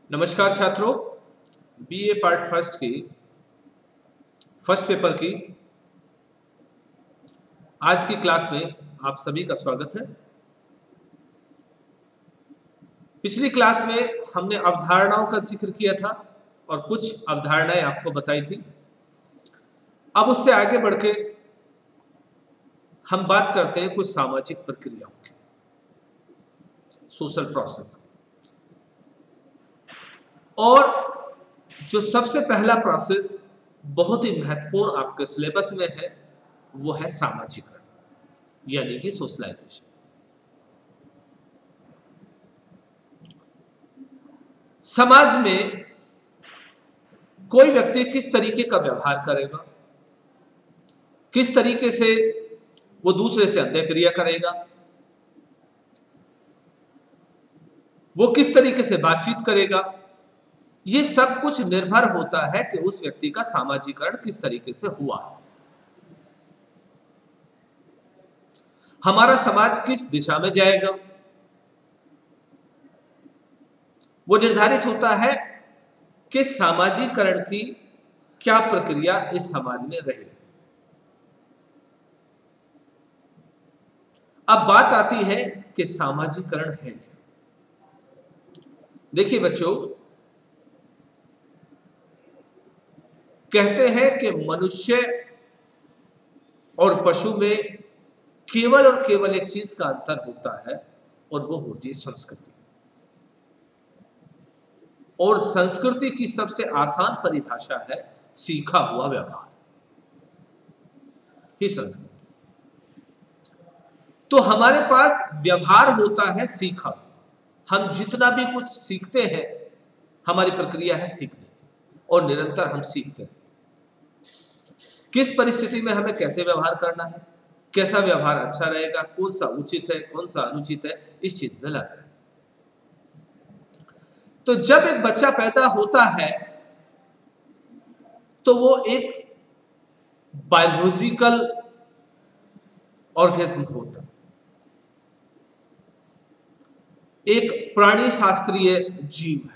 नमस्कार छात्रों, BA part first की फर्स्ट पेपर की आज की क्लास में आप सभी का स्वागत है। पिछली क्लास में हमने अवधारणाओं का जिक्र किया था और कुछ अवधारणाएं आपको बताई थी। अब उससे आगे बढ़ के हम बात करते हैं कुछ सामाजिक प्रक्रियाओं की, सोशल प्रोसेस। और जो सबसे पहला प्रोसेस बहुत ही महत्वपूर्ण आपके सिलेबस में है वो है सामाजिकरण यानी कि सोशलाइजेशन। समाज में कोई व्यक्ति किस तरीके का व्यवहार करेगा, किस तरीके से वो दूसरे से अंतःक्रिया करेगा, वो किस तरीके से बातचीत करेगा, ये सब कुछ निर्भर होता है कि उस व्यक्ति का सामाजिकरण किस तरीके से हुआ है। हमारा समाज किस दिशा में जाएगा वो निर्धारित होता है कि सामाजिकरण की क्या प्रक्रिया इस समाज में रहेगी। अब बात आती है कि सामाजिकरण है क्या। देखिए बच्चों, कहते हैं कि मनुष्य और पशु में केवल और केवल एक चीज का अंतर होता है और वो होती है संस्कृति। और संस्कृति की सबसे आसान परिभाषा है सीखा हुआ व्यवहार ही संस्कृति। तो हमारे पास व्यवहार होता है सीखा। हम जितना भी कुछ सीखते हैं हमारी प्रक्रिया है सीखने की और निरंतर हम सीखते हैं किस परिस्थिति में हमें कैसे व्यवहार करना है, कैसा व्यवहार अच्छा रहेगा, कौन सा उचित है, कौन सा अनुचित है, इस चीज में लगा है। तो जब एक बच्चा पैदा होता है तो वो एक बायोलॉजिकल ऑर्गेनिज्म होता है, एक प्राणी शास्त्रीय जीव है,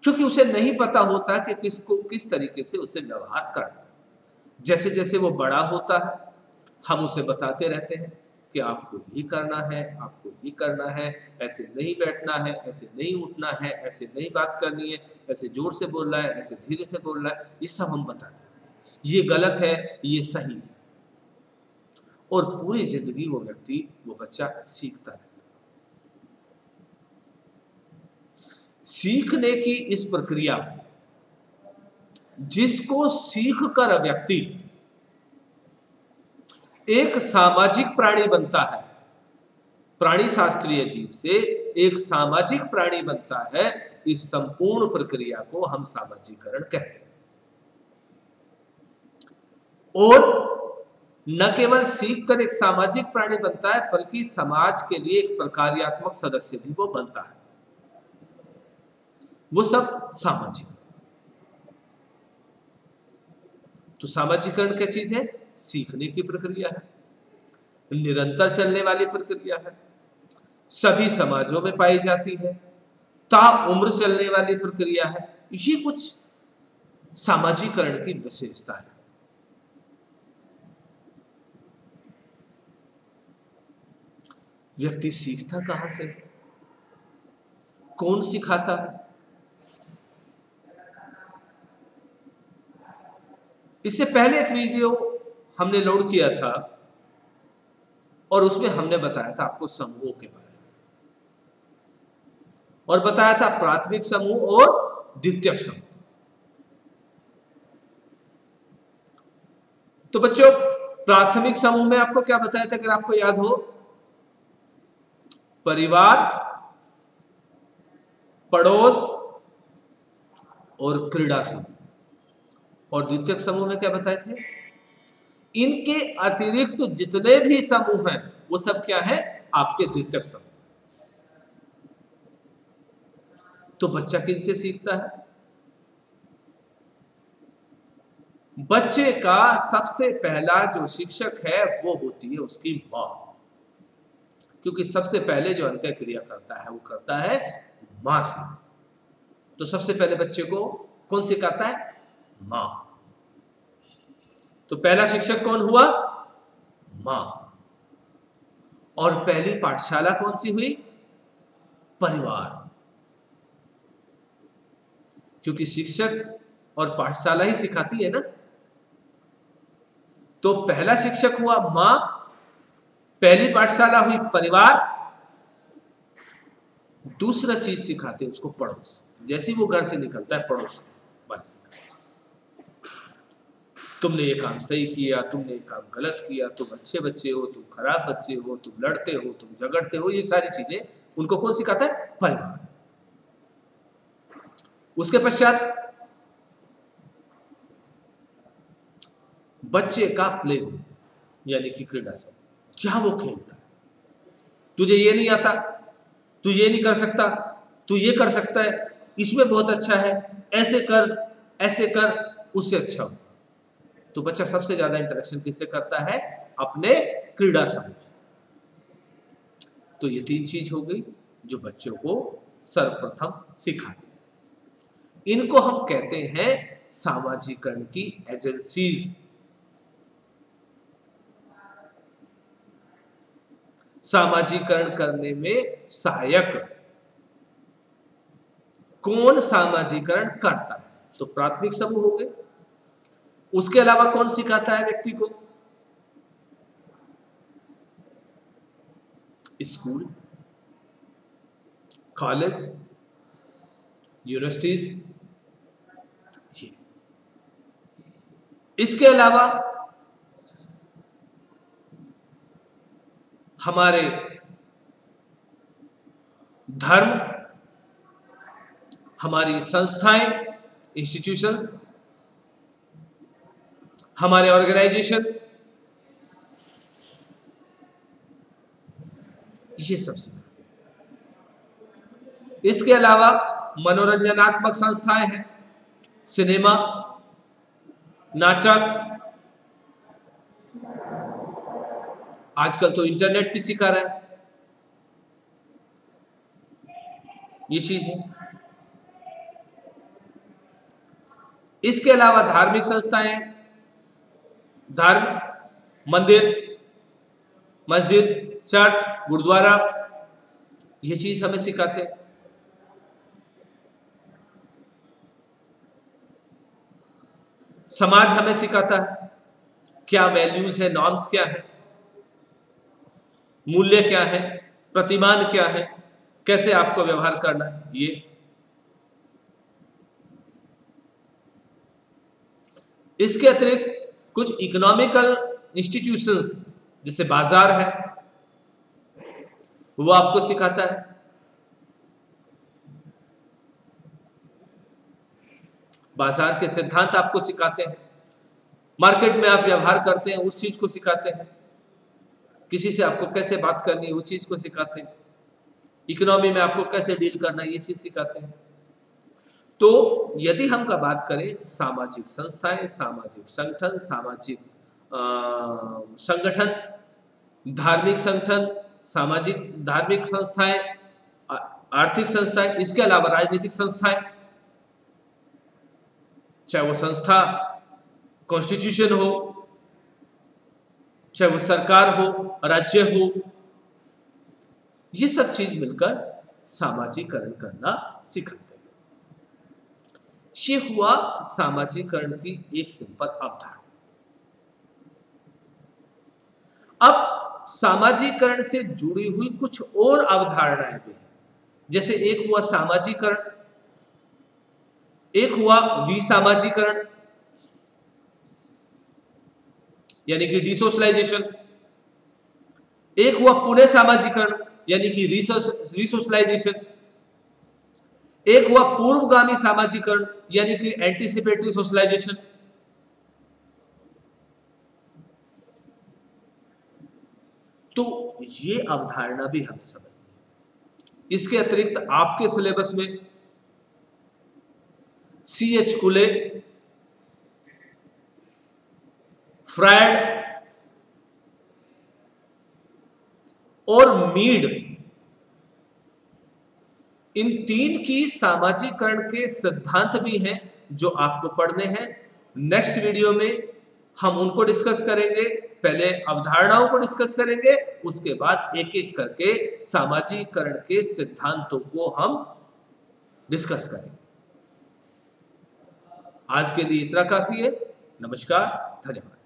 क्योंकि उसे नहीं पता होता कि किसको किस तरीके से उसे व्यवहार करना। जैसे जैसे वो बड़ा होता है हम उसे बताते रहते हैं कि आपको ये करना है, आपको ये करना है, ऐसे नहीं बैठना है, ऐसे नहीं उठना है, ऐसे नहीं बात करनी है, ऐसे जोर से बोलना है, ऐसे धीरे से बोलना है, ये सब हम बताते रहते हैं। ये गलत है, ये सही है। और पूरी जिंदगी वो व्यक्ति, वो बच्चा सीखता रहता है। सीखने की इस प्रक्रिया जिसको सीख कर व्यक्ति एक सामाजिक प्राणी बनता है, प्राणी शास्त्रीय जीव से एक सामाजिक प्राणी बनता है, इस संपूर्ण प्रक्रिया को हम सामाजिकरण कहते हैं। और न केवल सीख कर एक सामाजिक प्राणी बनता है बल्कि समाज के लिए एक प्रकार्यात्मक सदस्य भी वो बनता है। वो सब सामाजिक। तो सामाजिकरण क्या चीज है? सीखने की प्रक्रिया है, निरंतर चलने वाली प्रक्रिया है, सभी समाजों में पाई जाती है, ताउम्र चलने वाली प्रक्रिया है। ये कुछ सामाजिकरण की विशेषता है। व्यक्ति सीखता कहां से, कौन सिखाता है? इससे पहले एक वीडियो हमने लोड किया था और उसमें हमने बताया था आपको समूहों के बारे में, और बताया था प्राथमिक समूह और द्वितीयक समूह। तो बच्चों, प्राथमिक समूह में आपको क्या बताया था, अगर आपको याद हो? परिवार, पड़ोस और क्रीड़ा समूह। और द्वितीयक समूह में क्या बताए थे? इनके अतिरिक्त जितने भी समूह हैं वो सब क्या है? आपके द्वितीयक समूह। तो बच्चा किनसे सीखता है? बच्चे का सबसे पहला जो शिक्षक है वो होती है उसकी मां। क्योंकि सबसे पहले जो अंत्य क्रिया करता है वो करता है माँ से। तो सबसे पहले बच्चे को कौन सिखाता है? माँ। तो पहला शिक्षक कौन हुआ? माँ। और पहली पाठशाला कौन सी हुई? परिवार। क्योंकि शिक्षक और पाठशाला ही सिखाती है ना। तो पहला शिक्षक हुआ माँ, पहली पाठशाला हुई परिवार, दूसरा चीज सिखाते उसको पड़ोस। जैसे वो घर से निकलता है पड़ोस वाले सिखाते, तुमने ये काम सही किया, तुमने ये काम गलत किया, तुम अच्छे बच्चे हो, तुम खराब बच्चे हो, तुम लड़ते हो, तुम झगड़ते हो, ये सारी चीजें उनको कौन सिखाता है? परिवार। उसके पश्चात बच्चे का प्ले यानी कि क्रीड़ा सब, जहां वो खेलता है। तुझे ये नहीं आता, तू ये नहीं कर सकता, तू ये कर सकता है, इसमें बहुत अच्छा है, ऐसे कर, ऐसे कर, उससे अच्छा हो। तो बच्चा सबसे ज्यादा इंटरेक्शन किससे करता है? अपने क्रीड़ा समूह से। तो ये तीन चीज हो गई जो बच्चों को सर्वप्रथम सिखाते हैं। इनको हम कहते हैं सामाजिकरण की एजेंसीज। सामाजिकरण करने में सहायक कौन सामाजिकरण करता है? तो प्राथमिक समूह हो गए। उसके अलावा कौन सिखाता है व्यक्ति को? School, college, universities. इसके अलावा हमारे धर्म, हमारी संस्थाएं, इंस्टीट्यूशंस, हमारे ऑर्गेनाइजेशंस, ये सब सिखाते हैं। इसके अलावा मनोरंजनात्मक संस्थाएं हैं, सिनेमा, नाटक, आजकल तो इंटरनेट भी सिखा रहा है, ये चीज है। इसके अलावा धार्मिक संस्थाएं, धर्म, मंदिर, मस्जिद, चर्च, गुरुद्वारा, ये चीज हमें सिखाते हैं। समाज हमें सिखाता है क्या वैल्यूज है, नॉर्म्स क्या है, मूल्य क्या है, प्रतिमान क्या है, कैसे आपको व्यवहार करना है। ये इसके अतिरिक्त कुछ इकोनॉमिकल इंस्टीट्यूशंस जैसे बाजार है, वो आपको सिखाता है। बाजार के सिद्धांत आपको सिखाते हैं। मार्केट में आप व्यवहार करते हैं उस चीज को सिखाते हैं। किसी से आपको कैसे बात करनी है उस चीज को सिखाते हैं। इकोनॉमी में आपको कैसे डील करना है ये चीज सिखाते हैं। तो यदि हम का बात करें सामाजिक संस्थाएं, सामाजिक संगठन, सामाजिक संगठन, धार्मिक संगठन, सामाजिक धार्मिक संस्थाएं, आर्थिक संस्थाएं, इसके अलावा राजनीतिक संस्थाएं, चाहे वो संस्था कॉन्स्टिट्यूशन हो, चाहे वो सरकार हो, राज्य हो, ये सब चीज मिलकर सामाजिकरण करना सिखाते हैं। ये हुआ सामाजिकरण की एक सिंपल अवधारणा। अब सामाजिकरण से जुड़ी हुई कुछ और अवधारणाएं भी हैं। जैसे एक हुआ सामाजिकरण, एक हुआ विसामाजिकरण यानी कि डिसोशलाइजेशन, एक हुआ पुनः सामाजिकरण यानी कि रिसोशलाइजेशन, एक हुआ पूर्वगामी सामाजिकरण यानी कि एंटीसिपेटरी सोशलाइजेशन। तो ये अवधारणा भी हमें समझनी है। इसके अतिरिक्त आपके सिलेबस में C.H. कुले, फ्रायड, और मीड, इन तीन की सामाजिकरण के सिद्धांत भी हैं जो आपको पढ़ने हैं। नेक्स्ट वीडियो में हम उनको डिस्कस करेंगे। पहले अवधारणाओं को डिस्कस करेंगे, उसके बाद एक एक करके सामाजिकरण के सिद्धांतों को हम डिस्कस करेंगे। आज के लिए इतना काफी है। नमस्कार, धन्यवाद।